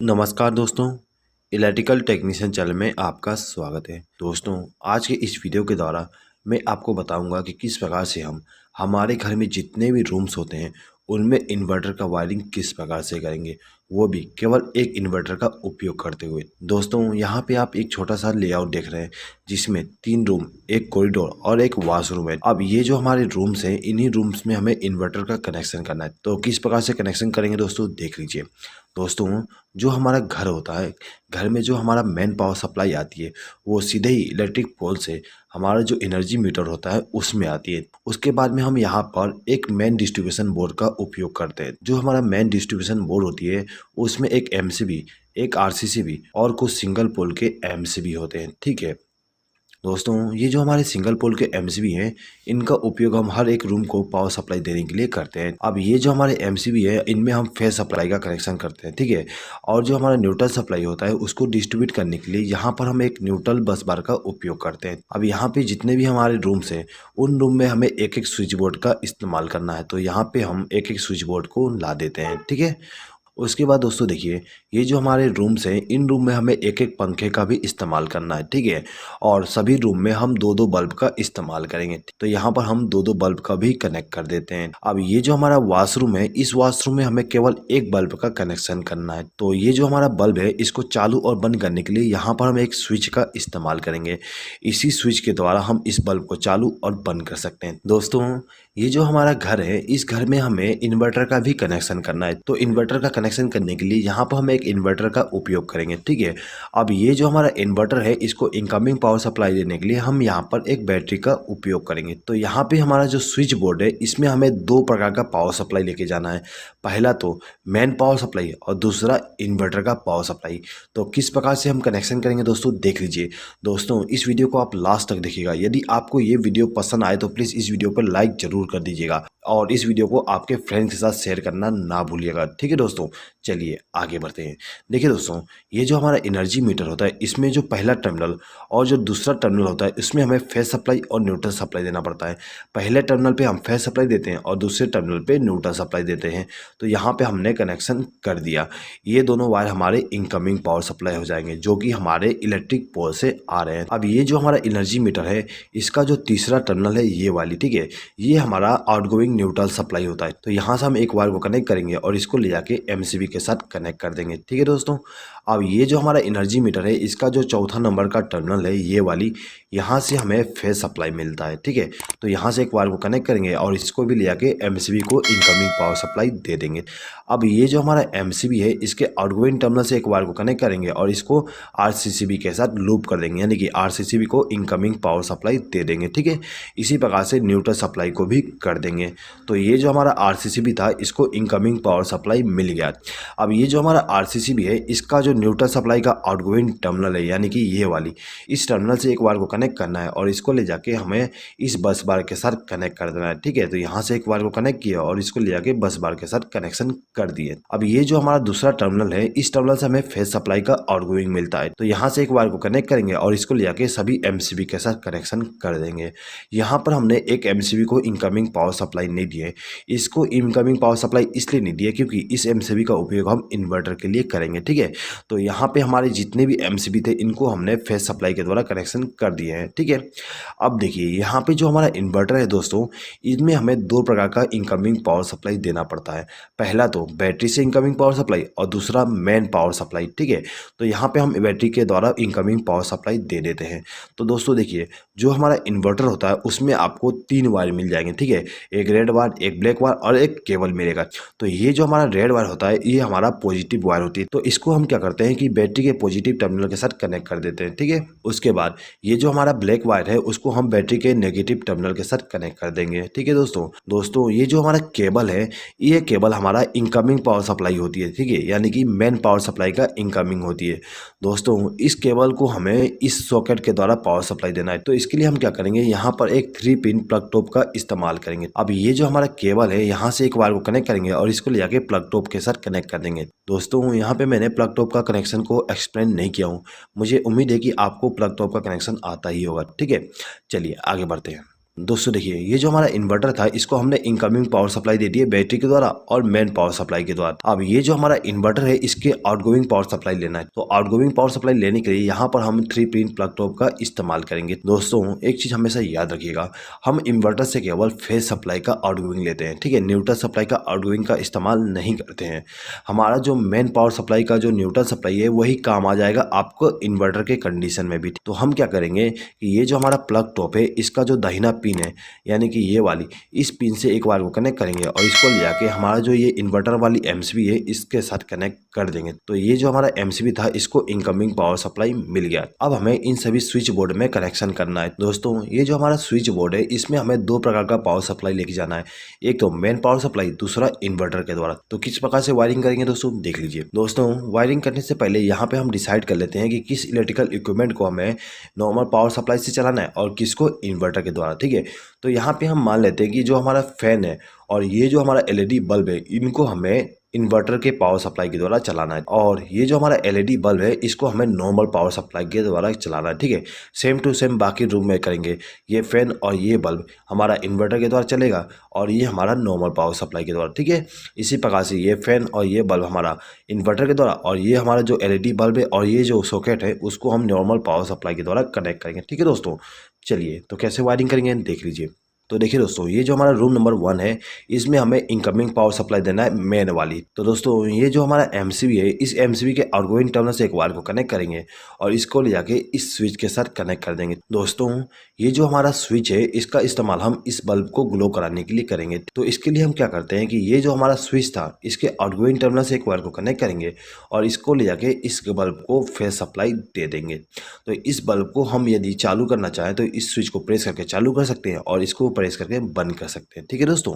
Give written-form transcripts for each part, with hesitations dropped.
नमस्कार दोस्तों, electrical technician channel में आपका स्वागत है। दोस्तों, आज के इस वीडियो के द्वारा मैं आपको बताऊंगा कि किस प्रकार से हम हमारे घर में जितने भी रूम्स होते हैं उनमें इन्वर्टर का वायरिंग किस प्रकार से करेंगे, वो भी केवल एक इन्वर्टर का उपयोग करते हुए। दोस्तों, यहाँ पे आप एक छोटा सा लेआउट देख रहे हैं जिसमें 3 रूम, एक कॉरिडोर और एक वॉशरूम है। अब ये जो हमारे रूम्स हैं, इन्हीं रूम्स में हमें इन्वर्टर का कनेक्शन करना है। तो किस प्रकार से कनेक्शन करेंगे दोस्तों, देख लीजिए। दोस्तों, जो हमारा घर होता है, घर में जो हमारा मेन पावर सप्लाई आती है वो सीधे ही इलेक्ट्रिक पोल से हमारा जो एनर्जी मीटर होता है उसमें आती है। उसके बाद में हम यहाँ पर एक मेन डिस्ट्रीब्यूशन बोर्ड का उपयोग करते हैं। जो हमारा मेन डिस्ट्रीब्यूशन बोर्ड होती है उसमें एक एमसीबी, एक आरसीसीबी और कुछ सिंगल पोल के एमसीबी होते हैं। ठीक है दोस्तों, ये जो हमारे सिंगल पोल के एमसीबी हैं, इनका उपयोग हम हर एक रूम को पावर सप्लाई देने के लिए करते हैं। अब ये जो हमारे एमसीबी है, इनमें हम फेस सप्लाई का कनेक्शन करते हैं। ठीक है, और जो हमारा न्यूट्रल सप्लाई होता है उसको डिस्ट्रीब्यूट करने के लिए यहाँ पर हम एक न्यूट्रल बस बार का उपयोग करते हैं। अब यहाँ पे जितने भी हमारे रूम्स हैं उन रूम में हमें एक एक स्विच बोर्ड का इस्तेमाल करना है। तो यहाँ पे हम एक एक स्विच बोर्ड को ला देते हैं। ठीक है, उसके बाद दोस्तों देखिए, ये जो हमारे रूम्स हैं इन रूम में हमें एक एक पंखे का भी इस्तेमाल करना है। ठीक है, और सभी रूम में हम दो दो बल्ब का इस्तेमाल करेंगे। तो यहाँ पर हम दो दो बल्ब का भी कनेक्ट कर देते हैं। अब ये जो हमारा वॉशरूम है, इस वॉशरूम में हमें केवल एक बल्ब का कनेक्शन करना है। तो ये जो हमारा बल्ब है इसको चालू और बंद करने के लिए यहाँ पर हम एक स्विच का इस्तेमाल करेंगे। इसी स्विच के द्वारा हम इस बल्ब को चालू और बंद कर सकते हैं। दोस्तों, ये जो हमारा घर है, इस घर में हमें इन्वर्टर का भी कनेक्शन करना है। तो इन्वर्टर का कनेक्शन करने के लिए यहाँ पर हम एक इन्वर्टर का उपयोग करेंगे। ठीक है, अब ये जो हमारा इन्वर्टर है इसको इनकमिंग पावर सप्लाई देने के लिए हम यहाँ पर एक बैटरी का उपयोग करेंगे। तो यहाँ पे हमारा जो स्विच बोर्ड है इसमें हमें दो प्रकार का पावर सप्लाई लेके जाना है। पहला तो मेन पावर सप्लाई और दूसरा इन्वर्टर का पावर सप्लाई। तो किस प्रकार से हम कनेक्शन करेंगे दोस्तों, देख लीजिए। दोस्तों, इस वीडियो को आप लास्ट तक देखिएगा। यदि आपको ये वीडियो पसंद आए तो प्लीज़ इस वीडियो पर लाइक जरूर कर दीजिएगा और इस वीडियो को आपके फ्रेंड्स के साथ शेयर करना ना भूलिएगा। ठीक है दोस्तों, चलिए आगे बढ़ते हैं। देखिए दोस्तों, ये जो हमारा एनर्जी मीटर होता है इसमें जो पहला टर्मिनल और जो दूसरा टर्मिनल होता है इसमें हमें फेस सप्लाई और न्यूट्रल सप्लाई देना पड़ता है। पहले टर्मिनल पे हम फेस सप्लाई देते हैं और दूसरे टर्मिनल पे न्यूट्रल सप्लाई देते हैं। तो यहाँ पे हमने कनेक्शन कर दिया। ये दोनों वायर हमारे इनकमिंग पावर सप्लाई हो जाएंगे जो कि हमारे इलेक्ट्रिक पोल से आ रहे हैं। अब ये जो हमारा एनर्जी मीटर है इसका जो तीसरा टर्मिनल है ये वाली, ठीक है, ये हमारा आउटगोइंग न्यूट्रल सप्लाई होता है। तो यहाँ से हम एक वायर को कनेक्ट करेंगे और इसको ले जाके एमसीबी के साथ कनेक्ट कर देंगे। ठीक है दोस्तों, अब ये जो हमारा एनर्जी मीटर है इसका जो चौथा नंबर का टर्मिनल है ये वाली, यहाँ से हमें फेज सप्लाई मिलता है। ठीक है, तो यहाँ से एक वायर को कनेक्ट करेंगे और इसको भी ले जाके एमसीबी को इनकमिंग पावर सप्लाई दे देंगे। अब ये जो हमारा एमसीबी है इसके आउटगोइंग टर्मिनल से एक वायर को कनेक्ट करेंगे और इसको आरसीसीबी के साथ लूप कर देंगे, यानी कि आरसीसीबी को इनकमिंग पावर सप्लाई दे देंगे। ठीक है, इसी प्रकार से न्यूट्रल सप्लाई को भी कर देंगे। तो ये जो हमारा आरसीसीबी था इसको इनकमिंग पावर सप्लाई मिल गया। अब ये जो हमारा आरसीसीबी है इसका जो न्यूट्रल सप्लाई का आउटगोइंग टर्मिनल है, यानी कि ये वाली, इस टर्मिनल से एक वायर को कनेक्ट करना है और इसको ले जाके हमें इस बस बार के साथ कनेक्ट कर देना है। ठीक है, तो यहाँ से एक वायर को कनेक्ट किया और इसको ले जाके बस बार के साथ कनेक्शन कर दिए। अब ये जो हमारा दूसरा टर्मिनल है इस टर्मिनल से हमें फेज सप्लाई का आउटगोइंग मिलता है। तो यहाँ से एक वायर को कनेक्ट करेंगे और इसको ले जाके सभी एमसीबी के साथ कनेक्शन कर देंगे। यहाँ पर हमने एक एमसीबी को इनकमिंग पावर सप्लाई नहीं दी है। इसको इनकमिंग पावर सप्लाई इसलिए नहीं दी है क्योंकि इस एमसीबी का उपयोग हम इन्वर्टर के लिए करेंगे। ठीक है, तो यहाँ पे हमारे जितने भी एमसीबी थे इनको हमने फेज सप्लाई के द्वारा कनेक्शन कर दिए हैं। ठीक है, अब देखिए यहाँ पे जो हमारा इन्वर्टर है दोस्तों, इसमें हमें दो प्रकार का इनकमिंग पावर सप्लाई देना पड़ता है। पहला तो बैटरी से इनकमिंग पावर सप्लाई और दूसरा मेन पावर सप्लाई। ठीक है, तो यहाँ पे हम बैटरी के द्वारा इनकमिंग पावर सप्लाई दे देते हैं। तो दोस्तों देखिए, जो हमारा इन्वर्टर होता है उसमें आपको 3 वायर मिल जाएंगे। ठीक है, एक रेड वायर, एक ब्लैक वायर और एक केबल मिलेगा। तो ये जो हमारा रेड वायर होता है ये हमारा पॉजिटिव वायर होती है। तो इसको हम क्या करते हैं कि बैटरी के पॉजिटिव टर्मिनल के साथ कनेक्ट कर देते हैं। ठीक है, उसके बाद ये जो हमारा ब्लैक वायर है उसको हम बैटरी के नेगेटिव टर्मिनल के साथ कनेक्ट कर देंगे। ठीक है दोस्तों, ये जो हमारा केबल है ये केबल हमारा इनकमिंग पावर सप्लाई होती है। ठीक है, यानी कि मेन पावर सप्लाई का इनकमिंग होती है। दोस्तों, इस केबल को हमें इस सॉकेट के द्वारा पावर सप्लाई देना है। तो इसके लिए हम क्या करेंगे, यहाँ पर एक 3 पिन प्लग टॉप का इस्तेमाल करेंगे। अब ये जो हमारा केबल है यहाँ से एक वायर को कनेक्ट करेंगे और इसको ले जाके प्लग टॉप के साथ कनेक्ट कर देंगे। दोस्तों, यहाँ पे मैंने प्लग टॉप का कनेक्शन को एक्सप्लेन नहीं किया हूँ। मुझे उम्मीद है कि आपको प्लग टॉप का कनेक्शन आता ही होगा। ठीक है, चलिए आगे बढ़ते हैं। दोस्तों देखिए, ये जो हमारा इन्वर्टर था इसको हमने इनकमिंग पावर सप्लाई दे दी है बैटरी के द्वारा और मेन पावर सप्लाई के द्वारा। अब ये जो हमारा इन्वर्टर है इसके आउटगोइंग पावर सप्लाई लेना है, तो आउटगोइंग पावर सप्लाई लेने के लिए यहाँ पर हम 3 पिन प्लग टॉप का इस्तेमाल करेंगे। दोस्तों एक चीज हमेशा याद रखिएगा, हम इन्वर्टर से केवल फेज सप्लाई का आउटगोइंग लेते हैं, ठीक है, न्यूट्रल सप्लाई का आउटगोइंग का इस्तेमाल नहीं करते हैं। हमारा जो मेन पावर सप्लाई का जो न्यूट्रल सप्लाई है वही काम आ जाएगा आपको इन्वर्टर के कंडीशन में भी। तो हम क्या करेंगे कि ये जो हमारा प्लग टॉप है इसका जो दाहिना पिन है यानी कि ये वाली, इस पिन से एक बार को कनेक्ट करेंगे और इसको ले जाके हमारा जो ये इन्वर्टर वाली एमसीबी है इसके साथ कनेक्ट कर देंगे। तो ये जो हमारा एमसीबी था इसको इनकमिंग पावर सप्लाई मिल गया। अब हमें इन सभी स्विच बोर्ड में कनेक्शन करना है। दोस्तों ये जो हमारा स्विच बोर्ड है इसमें हमें 2 प्रकार का पावर सप्लाई लेके जाना है, एक तो मेन पावर सप्लाई, दूसरा इन्वर्टर के द्वारा। तो किस प्रकार से वायरिंग करेंगे दोस्तों देख लीजिए। दोस्तों वायरिंग करने से पहले यहाँ पे हम डिसाइड कर लेते हैं कि किस इलेक्ट्रिकल इक्विपमेंट को हमें नॉर्मल पावर सप्लाई से चलाना है और किसको इन्वर्टर के द्वारा, ठीक है। तो यहाँ पे हम मान लेते हैं कि जो हमारा फैन है और ये जो हमारा एलईडी बल्ब है इनको हमें इन्वर्टर के पावर सप्लाई के द्वारा चलाना है, और ये जो हमारा एलईडी बल्ब है इसको हमें नॉर्मल पावर सप्लाई के द्वारा चलाना है, ठीक है। सेम टू सेम बाकी रूम में करेंगे। ये फैन और ये बल्ब हमारा इन्वर्टर के द्वारा चलेगा और ये हमारा नॉर्मल पावर सप्लाई के द्वारा, ठीक है। इसी प्रकार से ये फैन और ये बल्ब हमारा इन्वर्टर के द्वारा और ये हमारा जो एलईडी बल्ब है और ये जो सॉकेट है उसको हम नॉर्मल पावर सप्लाई के द्वारा कनेक्ट करेंगे, ठीक है दोस्तों। चलिए तो कैसे वायरिंग करेंगे देख लीजिए। तो देखिए दोस्तों ये जो हमारा रूम नंबर 1 है इसमें हमें इनकमिंग पावर सप्लाई देना है मेन वाली। तो दोस्तों ये जो हमारा एमसीबी है इस एमसीबी के आउटगोइंग टर्मिनल से एक वायर को कनेक्ट करेंगे और इसको ले जाके इस स्विच के साथ कनेक्ट कर देंगे। दोस्तों ये जो हमारा स्विच है इसका इस्तेमाल हम इस बल्ब को ग्लो कराने के लिए करेंगे। तो इसके लिए हम क्या करते हैं कि ये जो हमारा स्विच था इसके आउटगोइंग टर्मिनल से एक वायर को कनेक्ट करेंगे और इसको ले जाके इस बल्ब को फेज सप्लाई दे देंगे। तो इस बल्ब को हम यदि चालू करना चाहें तो इस स्विच को प्रेस करके चालू कर सकते हैं और इसको प्रेस करके बंद कर सकते हैं, ठीक है दोस्तों।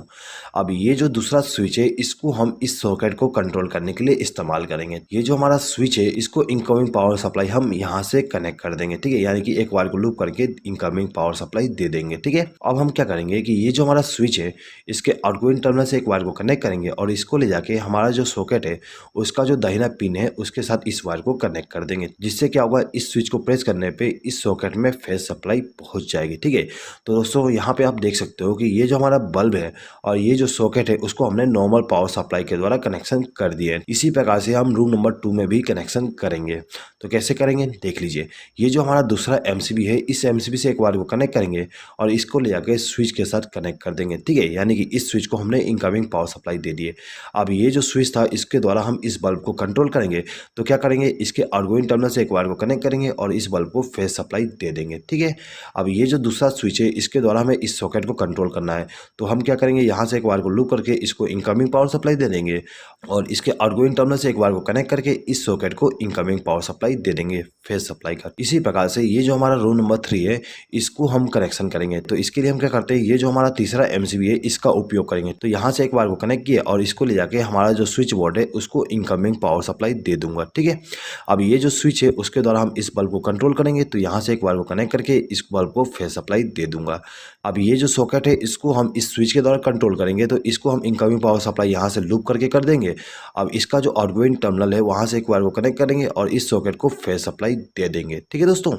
अब ये जो दूसरा स्विच है इसको हम इस सॉकेट को कंट्रोल करने के लिए इस्तेमाल करेंगे। ये जो हमारा स्विच है इसको इनकमिंग पावर सप्लाई हम यहाँ से कनेक्ट कर देंगे, ठीक है, यानी कि एक वायर को लूप करके इनकमिंग पावर सप्लाई दे देंगे, ठीक है। अब हम क्या करेंगे कि ये जो हमारा स्विच है इसके आउटगोइंग टर्मिनल से एक वायर को कनेक्ट करेंगे और इसको ले जाके हमारा जो सॉकेट है उसका जो दाहिना पिन है उसके साथ इस वायर को कनेक्ट कर देंगे, जिससे क्या होगा इस स्विच को प्रेस करने पे इस सॉकेट में फेज सप्लाई पहुंच जाएगी, ठीक है। तो दोस्तों यहाँ पे आप देख सकते हो कि ये जो हमारा बल्ब है और ये जो सॉकेट है उसको हमने नॉर्मल पावर सप्लाई के द्वारा कनेक्शन कर दिया है। इसी प्रकार से हम रूम नंबर 2 में भी कनेक्शन करेंगे। तो कैसे करेंगे देख लीजिए। ये जो हमारा दूसरा एमसीबी है इस एमसीबी से एक वायर को कनेक्ट करेंगे और इसको ले जाकर स्विच के साथ कनेक्ट कर देंगे, ठीक है, यानी कि इस स्विच को हमने इनकमिंग पावर सप्लाई दे दी है। अब ये जो स्विच था इसके द्वारा हम इस बल्ब को कंट्रोल करेंगे। तो क्या करेंगे इसके आउटगोइंग टर्मिनल से एक वायर को कनेक्ट करेंगे और इस बल्ब को फेज सप्लाई दे देंगे, ठीक है। अब ये जो दूसरा स्विच है इसके द्वारा हमें इस सॉकेट को कंट्रोल करना है। तो हम क्या करेंगे यहाँ से एक वायर को लूप करके इसको इनकमिंग पावर सप्लाई दे देंगे और इसके आउटगोइंग टर्मिनल से एक वायर को कनेक्ट करके इस सॉकेट को इनकमिंग पावर सप्लाई दे देंगे फेज सप्लाई का। इसी प्रकार से ये जो हमारा रूम नंबर 3 है इसको हम कनेक्शन करेंगे। तो इसके लिए हम क्या करते हैं ये जो हमारा तीसरा एमसीबी है इसका उपयोग करेंगे। तो यहाँ से एक वायर को कनेक्ट किया और इसको ले जाके हमारा जो स्विच बोर्ड है उसको इनकमिंग पावर सप्लाई दे दूंगा, ठीक है। अब ये जो स्विच है उसके द्वारा हम इस बल्ब को कंट्रोल करेंगे। तो यहाँ से एक वायर को कनेक्ट करके इस बल्ब को फेज सप्लाई दे दूंगा। अब ये जो सॉकेट है इसको हम इस स्विच के द्वारा कंट्रोल करेंगे। तो इसको हम इनकमिंग पावर सप्लाई यहाँ से लूप करके कर देंगे। अब इसका जो आउटगोइंग टर्मिनल है वहाँ से एक वायर को कनेक्ट करेंगे और इस सॉकेट को फेज सप्लाई दे देंगे, ठीक है दोस्तों।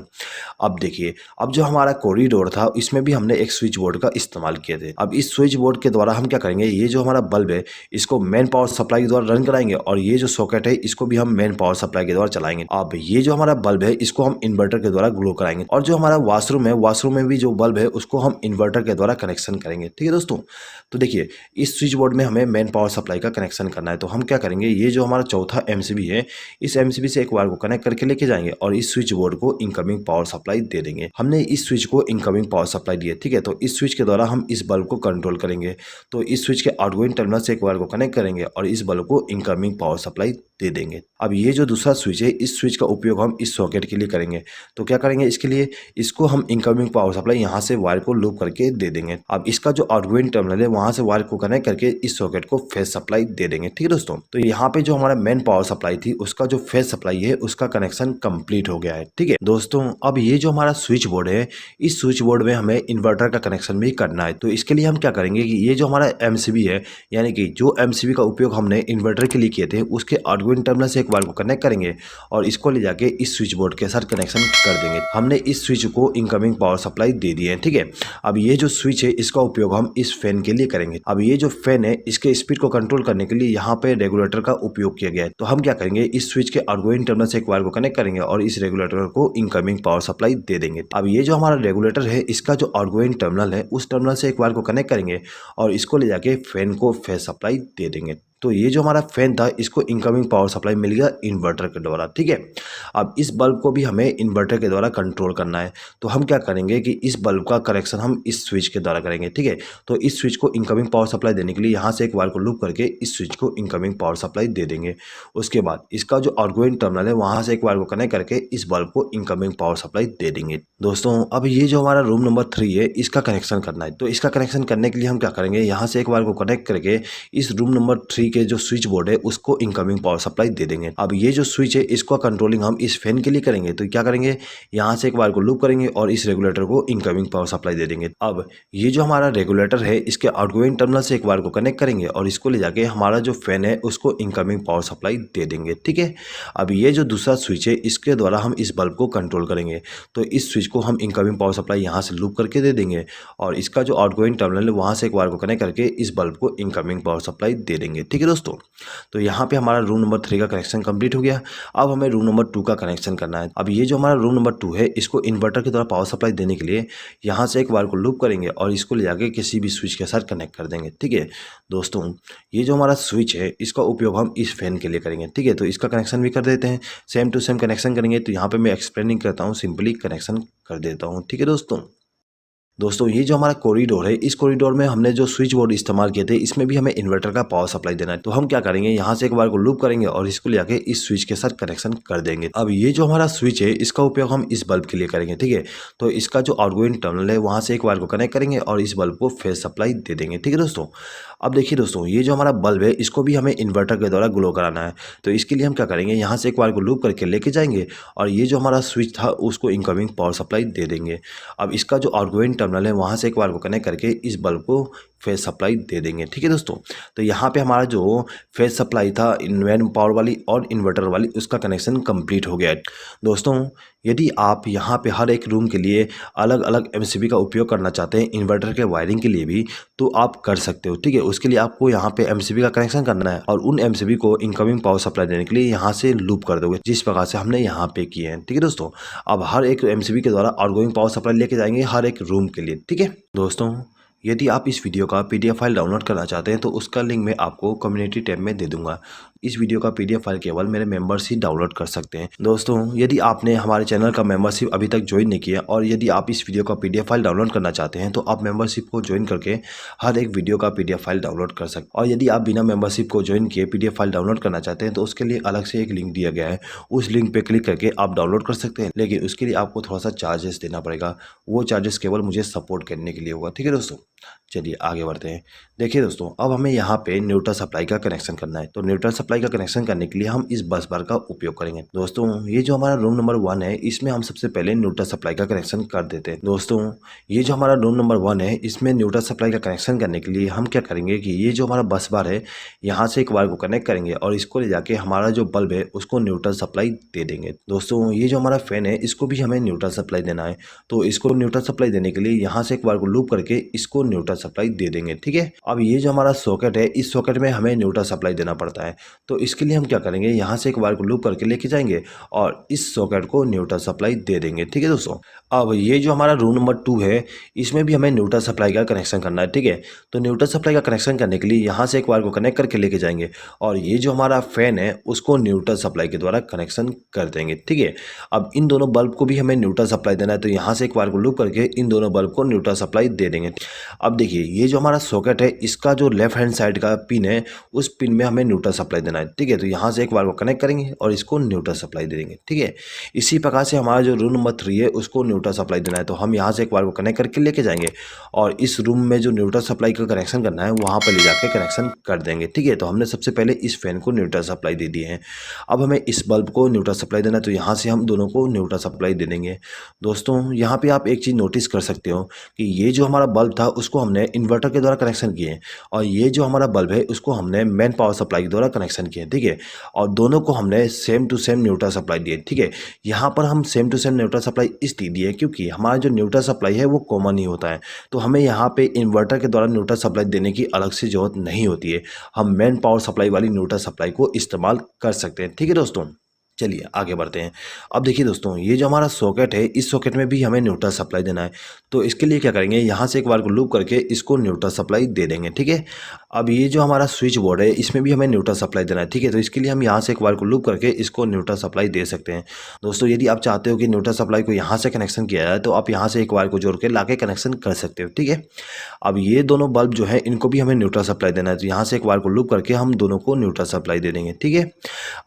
अब देखिए अब जो हमारा कॉरिडोर था इसमें भी हमने एक स्विच बोर्ड का इस्तेमाल किए थे। अब इस स्विच बोर्ड के द्वारा हम क्या करेंगे ये जो हमारा बल्ब है इसको मेन पावर सप्लाई के द्वारा रन कराएंगे और ये जो सॉकेट है इसको भी हम मेन पावर सप्लाई के द्वारा चलाएंगे। अब ये जो हमारा बल्ब है इसको हम इन्वर्टर के द्वारा ग्लो कराएंगे और जो हमारा वॉशरूम है वॉशरूम में भी जो बल्ब है उसको हम इन्वर्टर के द्वारा कनेक्शन करेंगे, ठीक है दोस्तों। तो देखिए इस स्विच बोर्ड में हमें मेन पावर सप्लाई का कनेक्शन करना है। तो हम क्या करेंगे ये जो हमारा चौथा एमसीबी है इस एमसीबी से एक वायर को कनेक्ट करके लेके जाएंगे और इस स्विच बोर्ड को इनकमिंग पावर सप्लाई दे देंगे। हमने इस स्विच को इनकमिंग पावर सप्लाई दी है, ठीक है। तो इस स्विच के द्वारा हम इस बल्ब को कंट्रोल करेंगे। तो इस स्विच के आउटगोइंग टर्मिनल से एक वायर को कनेक्ट करेंगे और इस बल्ब को इनकमिंग पावर सप्लाई दे देंगे। अब ये जो दूसरा स्विच है इस स्विच का उपयोग हम इस सॉकेट के लिए करेंगे। तो क्या करेंगे इसके लिए इसको हम इनकमिंग पावर सप्लाई यहाँ से वायर को लूप करके दे देंगे। अब इसका जो आउटगोइंग टर्मिनल है वहाँ से वायर को कनेक्ट करके इस सॉकेट को फेज सप्लाई दे देंगे, ठीक है दोस्तों। तो यहाँ पे जो हमारा मेन पावर सप्लाई थी उसका जो फेज सप्लाई है उसका कनेक्शन कंप्लीट हो गया है, ठीक है दोस्तों। अब ये जो हमारा स्विच बोर्ड है इस स्विच बोर्ड में हमें इन्वर्टर का कनेक्शन भी करना है। तो इसके लिए हम क्या करेंगे कि ये जो हमारा एमसीबी है यानी कि जो एमसीबी का उपयोग हमने इन्वर्टर के लिए किए थे उसके आउटगोइंग टर्मिनल से एक वायर को कनेक्ट करेंगे और इसको ले जाके इस स्विच बोर्ड के साथ कनेक्शन कर देंगे। हमने इस स्विच को इनकमिंग पावर सप्लाई दे दी है, ठीक है। अब ये जो स्विच है इसका उपयोग हम इस फैन के लिए करेंगे। अब ये जो फैन है इसके स्पीड को कंट्रोल करने के लिए यहाँ पे रेगुलेटर का उपयोग किया गया है। तो हम क्या करेंगे, इस स्विच के आउटगोइंग टर्मिनल से एक वायर को कनेक्ट करेंगे और इस रेगुलेटर को इनकमिंग पावर सप्लाई दे देंगे। अब ये जो हमारा रेगुलेटर है इसका जो आउटगोइंग टर्मिनल है उस टर्मिनल से एक वायर को कनेक्ट करेंगे और इसको ले जाके फैन को फेस सप्लाई दे देंगे। तो ये जो हमारा फैन था इसको इनकमिंग पावर सप्लाई मिल गया इन्वर्टर के द्वारा, ठीक है। अब इस बल्ब को भी हमें इन्वर्टर के द्वारा कंट्रोल करना है। तो हम क्या करेंगे कि इस बल्ब का कनेक्शन हम इस स्विच के द्वारा करेंगे, ठीक है। तो इस स्विच को इनकमिंग पावर सप्लाई देने के लिए यहाँ से एक वायर को लूप करके इस स्विच को इनकमिंग पावर सप्लाई दे देंगे। उसके बाद इसका जो आउटगोइंग टर्मिनल है वहाँ से एक वायर को कनेक्ट करके इस बल्ब को इनकमिंग पावर सप्लाई दे देंगे। दोस्तों अब ये जो हमारा रूम नंबर 3 है इसका कनेक्शन करना है। तो इसका कनेक्शन करने के लिए हम क्या करेंगे, यहाँ से एक वायर को कनेक्ट करके इस रूम नंबर 3 के जो स्विच बोर्ड है उसको इनकमिंग पावर सप्लाई दे देंगे। अब ये जो स्विच है इसको कंट्रोलिंग हम इस फैन के लिए करेंगे। तो क्या करेंगे, यहाँ से एक वायर को लूप करेंगे और इस रेगुलेटर को इनकमिंग पावर सप्लाई दे देंगे। अब ये जो हमारा रेगुलेटर है इसके आउटगोइंग टर्मिनल से एक वायर को कनेक्ट करेंगे और इसको ले जाके हमारा जो फैन है उसको इनकमिंग पावर सप्लाई दे देंगे, ठीक है। अब ये जो दूसरा स्विच है इसके द्वारा हम इस बल्ब को कंट्रोल करेंगे। तो इस स्विच को हम इनकमिंग पावर सप्लाई यहाँ से लूप करके दे देंगे और इसका जो आउटगोइंग टर्मिनल है वहाँ से एक वायर को कनेक्ट करके इस बल्ब को इनकमिंग पावर सप्लाई दे देंगे, ठीक है दोस्तों। तो यहाँ पे हमारा रूम नंबर 3 का कनेक्शन कंप्लीट हो गया। अब हमें रूम नंबर 2 का कनेक्शन करना है। अब ये जो हमारा रूम नंबर 2 है इसको इन्वर्टर के द्वारा पावर सप्लाई देने के लिए यहाँ से एक वायर को लूप करेंगे और इसको ले जाके किसी भी स्विच के साथ कनेक्ट कर देंगे, ठीक है दोस्तों। ये जो हमारा स्विच है इसका उपयोग हम इस फैन के लिए करेंगे, ठीक है। तो इसका कनेक्शन भी कर देते हैं, सेम टू सेम कनेक्शन करेंगे। तो यहाँ पे मैं एक्सप्लेनिंग करता हूँ, सिंपली कनेक्शन कर देता हूँ, ठीक है दोस्तों ये जो हमारा कॉरिडोर है इस कॉरिडोर में हमने जो स्विच बोर्ड इस्तेमाल किए थे इसमें भी हमें इन्वर्टर का पावर सप्लाई देना है। तो हम क्या करेंगे, यहाँ से एक बार को लूप करेंगे और इसको ले जाके इस स्विच के साथ कनेक्शन कर देंगे। अब ये जो हमारा स्विच है इसका उपयोग हम इस बल्ब के लिए करेंगे, ठीक है। तो इसका जो आउटगोइंग टर्मिनल है वहाँ से एक वायर को कनेक्ट करेंगे और इस बल्ब को फेस सप्लाई दे देंगे, ठीक है दोस्तों। अब देखिए दोस्तों ये जो हमारा बल्ब है इसको भी हमें इन्वर्टर के द्वारा ग्लो कराना है। तो इसके लिए हम क्या करेंगे, यहाँ से एक वायर को लूप करके लेके जाएंगे और ये जो हमारा स्विच था उसको इनकमिंग पावर सप्लाई दे देंगे। अब इसका जो आउटगोइंग टर्मिनल है वहाँ से एक वायर को कनेक्ट करके इस बल्ब को फेस सप्लाई दे देंगे, ठीक है दोस्तों। तो यहाँ पे हमारा जो फेस सप्लाई था इनवैन पावर वाली और इन्वर्टर वाली उसका कनेक्शन कंप्लीट हो गया है। दोस्तों यदि आप यहाँ पे हर एक रूम के लिए अलग अलग एमसीबी का उपयोग करना चाहते हैं इन्वर्टर के वायरिंग के लिए भी तो आप कर सकते हो, ठीक है। उसके लिए आपको यहाँ पे एमसीबी का कनेक्शन करना है और उन एमसीबी को इनकमिंग पावर सप्लाई देने के लिए यहाँ से लूप कर दोगे जिस प्रकार से हमने यहाँ पे किए हैं, ठीक है दोस्तों। अब हर एक एमसीबी के द्वारा आउटगोइंग पावर सप्लाई लेके जाएंगे हर एक रूम के लिए, ठीक है दोस्तों। यदि आप इस वीडियो का पीडीएफ फाइल डाउनलोड करना चाहते हैं तो उसका लिंक मैं आपको कम्युनिटी टैब में दे दूंगा। इस वीडियो का पीडीएफ फाइल केवल मेरे मेंबर्स ही डाउनलोड कर सकते हैं। दोस्तों यदि आपने हमारे चैनल का मेंबरशिप अभी तक ज्वाइन नहीं किया और यदि आप इस वीडियो का पीडीएफ फाइल डाउनलोड करना चाहते हैं तो आप मेंबरशिप को ज्वाइन करके हर एक वीडियो का पीडीएफ फाइल डाउनलोड कर सकते हैं। और यदि आप बिना मेंबरशिप को ज्वाइन किए पीडीएफ फाइल डाउनलोड करना चाहते हैं तो उसके लिए अलग से एक लिंक दिया गया है, उस लिंक पर क्लिक करके आप डाउनलोड कर सकते हैं। लेकिन उसके लिए आपको थोड़ा सा चार्जेस देना पड़ेगा, वो चार्जेस केवल मुझे सपोर्ट करने के लिए होगा, ठीक है दोस्तों। चलिए आगे बढ़ते हैं। देखिए दोस्तों अब हमें यहाँ पे न्यूट्रल सप्लाई का कनेक्शन करना है। तो न्यूट्रल सप्लाई का कनेक्शन करने के लिए हम इस बस बार का उपयोग करेंगे। दोस्तों ये जो हमारा रूम नंबर 1 है इसमें हम सबसे पहले न्यूट्रल सप्लाई का कनेक्शन कर देते हैं। दोस्तों ये जो हमारा रूम नंबर 1 है इसमें न्यूट्रल सप्लाई का कनेक्शन करने के लिए हम क्या करेंगे कि ये जो हमारा बस बार है यहाँ से एक वायर को कनेक्ट करेंगे और इसको ले जाके हमारा जो बल्ब है उसको न्यूट्रल सप्लाई दे देंगे। दोस्तों ये जो हमारा फैन है इसको भी हमें न्यूट्रल सप्लाई देना है। तो इसको न्यूट्रल सप्लाई देने के लिए यहाँ से एक वायर को लूप करके इसको न्यूट्रल सप्लाई दे देंगे, ठीक है। अब ये जो हमारा सॉकेट है इस सॉकेट में हमें न्यूट्रल सप्लाई देना पड़ता है। तो इसके लिए हम क्या करेंगे, यहाँ से एक वायर को लूप करके लेके जाएंगे और इस सॉकेट को न्यूट्रल सप्लाई दे देंगे, ठीक है दोस्तों। अब ये जो हमारा रूम नंबर 2 है इसमें भी हमें न्यूट्रल सप्लाई का कनेक्शन करना है, ठीक है। तो न्यूट्रल सप्लाई का कनेक्शन करने के लिए यहाँ से एक वायर को कनेक्ट करके लेके जाएंगे और ये जो हमारा फैन है उसको न्यूट्रल सप्लाई के द्वारा कनेक्शन कर देंगे, ठीक है। अब इन दोनों बल्ब को भी हमें न्यूट्रल सप्लाई देना है। तो यहाँ से एक वायर को लूप करके इन दोनों बल्ब को न्यूट्रल सप्लाई दे देंगे। अब देखिए ये जो हमारा सॉकेट है इसका जो लेफ्ट हैंड साइड का पिन है उस पिन में हमें न्यूट्रल सप्लाई देना है, ठीक है। तो यहाँ से एक वायर को कनेक्ट करेंगे और इसको न्यूट्रल सप्लाई दे देंगे, ठीक है। इसी प्रकार से हमारा जो रूम नंबर 3 है उसको न्यूट्रल सप्लाई देना है। तो हम यहाँ से एक वायर को कनेक्ट करके लेके जाएंगे और इस रूम में जो न्यूट्रल सप्लाई का कनेक्शन करना है वहाँ पर ले जाके कनेक्शन कर देंगे, ठीक है। तो हमने सबसे पहले इस फैन को न्यूट्रल सप्लाई दे दी है। अब हमें इस बल्ब को न्यूट्रल सप्लाई देना है। तो यहाँ से हम दोनों को न्यूट्रल सप्लाई दे देंगे। दोस्तों यहाँ पे आप एक चीज़ नोटिस कर सकते हो कि ये जो हमारा बल्ब था उसको हमने इन्वर्टर के द्वारा कनेक्शन किए और ये जो हमारा बल्ब है उसको हमने मेन पावर सप्लाई के द्वारा कनेक्शन किए, ठीक है। और दोनों को हमने same to same neutral supply दिए, ठीक है। यहाँ पर हम same to same neutral supply इसलिए दिए क्योंकि हमारा जो न्यूट्रल सप्लाई है वो कॉमन ही होता है, तो हमें यहाँ पे इन्वर्टर के द्वारा न्यूट्रल सप्लाई देने की अलग से ज़रूरत नहीं होती है। हम मेन पावर सप्लाई वाली न्यूट्रल सप्लाई को इस्तेमाल कर सकते हैं, ठीक है दोस्तों। चलिए आगे बढ़ते हैं। अब देखिए दोस्तों, ये जो हमारा सॉकेट है, इस सॉकेट में भी हमें न्यूट्रल सप्लाई देना है। तो इसके लिए क्या करेंगे, यहाँ से एक बार को लूप करके इसको न्यूट्रल सप्लाई दे देंगे, ठीक है। अब ये जो हमारा स्विच बोर्ड है, इसमें भी हमें न्यूट्रल सप्लाई देना है, ठीक है। तो इसके लिए हम यहाँ से एक बार को लूप करके इसको न्यूट्रल सप्लाई दे सकते हैं। दोस्तों यदि आप चाहते हो कि न्यूट्रल सप्लाई को यहाँ से कनेक्शन किया जाए तो आप यहाँ से एक बार को जोड़ के ला के कनेक्शन कर सकते हो, ठीक है। अब ये दोनों बल्ब जो है इनको भी हमें न्यूट्रल सप्लाई देना है, तो यहाँ से एक बार को लूप करके हम दोनों को न्यूट्रल सप्लाई दे देंगे, ठीक है।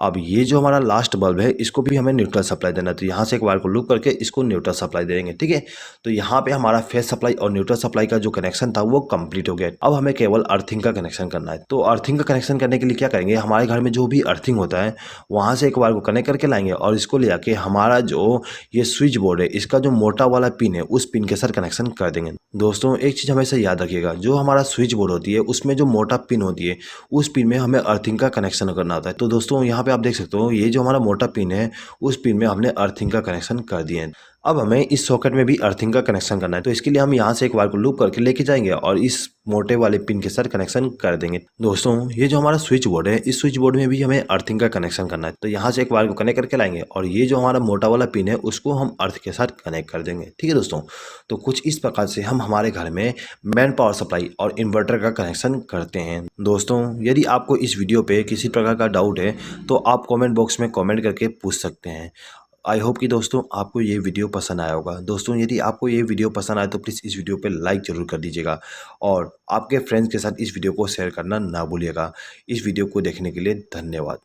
अब ये जो हमारा लास्ट बल्ब है, इसको भी हमें न्यूट्रल सप्लाई देना है, तो यहाँ से एक बार को लूप करके इसको न्यूट्रल सप्लाई दे देंगे, ठीक है। तो यहाँ पे हमारा फेस सप्लाई और न्यूट्रल सप्लाई का जो कनेक्शन था वो कंप्लीट हो गया। अब हमें केवल अर्थिंग का कनेक्शन करना है। तो अर्थिंग का कनेक्शन करने के लिए क्या करेंगे, हमारे घर में जो भी अर्थिंग होता है वहाँ से एक बार को कनेक्ट करके लाएंगे और इसको ले जाके हमारा जो ये स्विच बोर्ड है, इसका जो मोटा वाला पिन है उस पिन के साथ कनेक्शन कर देंगे। दोस्तों एक चीज़ हमेशा याद रखिएगा, जो हमारा स्विच बोर्ड होती है उसमें जो मोटा पिन होती है उस पिन में हमें अर्थिंग का कनेक्शन करना होता है। तो दोस्तों यहाँ पे आप देख सकते हो, ये जो हमारा मोटा पिन है उस पिन में हमने अर्थिंग का कनेक्शन कर दिए हैं। अब हमें इस सॉकेट में भी अर्थिंग का कनेक्शन करना है, तो इसके लिए हम यहाँ से एक बार को लूप करके लेके जाएंगे और इस मोटे वाले पिन के साथ कनेक्शन कर देंगे। दोस्तों ये जो हमारा स्विच बोर्ड है, इस स्विच बोर्ड में भी हमें अर्थिंग का कनेक्शन करना है, तो यहाँ से एक बार को कनेक्ट करके लाएंगे और ये जो हमारा मोटा वाला पिन है उसको हम अर्थ के साथ कनेक्ट कर देंगे, ठीक है दोस्तों। तो कुछ इस प्रकार से हम हमारे घर में मेन पावर सप्लाई और इन्वर्टर का कनेक्शन करते हैं। दोस्तों यदि आपको इस वीडियो पे किसी प्रकार का डाउट है तो आप कमेंट बॉक्स में कमेंट करके पूछ सकते हैं। आई होप कि दोस्तों आपको ये वीडियो पसंद आया होगा। दोस्तों यदि आपको ये वीडियो पसंद आए तो प्लीज़ इस वीडियो पे लाइक ज़रूर कर दीजिएगा और आपके फ्रेंड्स के साथ इस वीडियो को शेयर करना ना भूलिएगा। इस वीडियो को देखने के लिए धन्यवाद।